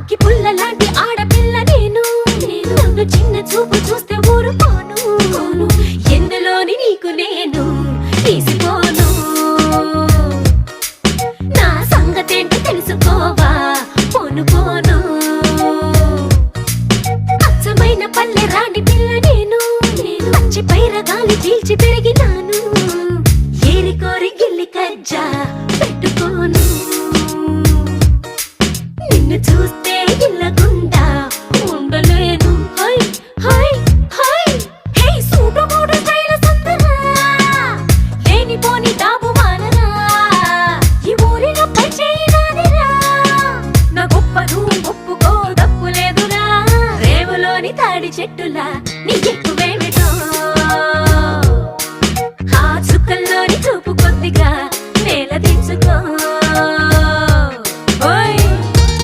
అగ్గి పుల్ల లాంటి ఆడపిల్ల నేను నన్ను చిన్న చూపు చూస్తే ఊరుకోను ఎందులోని నీకు నేను తీసిపోను నా సంగతేంటి తెలుసుకోవా పోను పోను అచ్చమైన పల్లె రాణి పిల్ల నేను పచ్చి పైర గాలి చీల్చి పెరిగినాను ఏరి కోరి గిల్లి కజ్జా పెట్టుకోను నిన్ను చూస్తే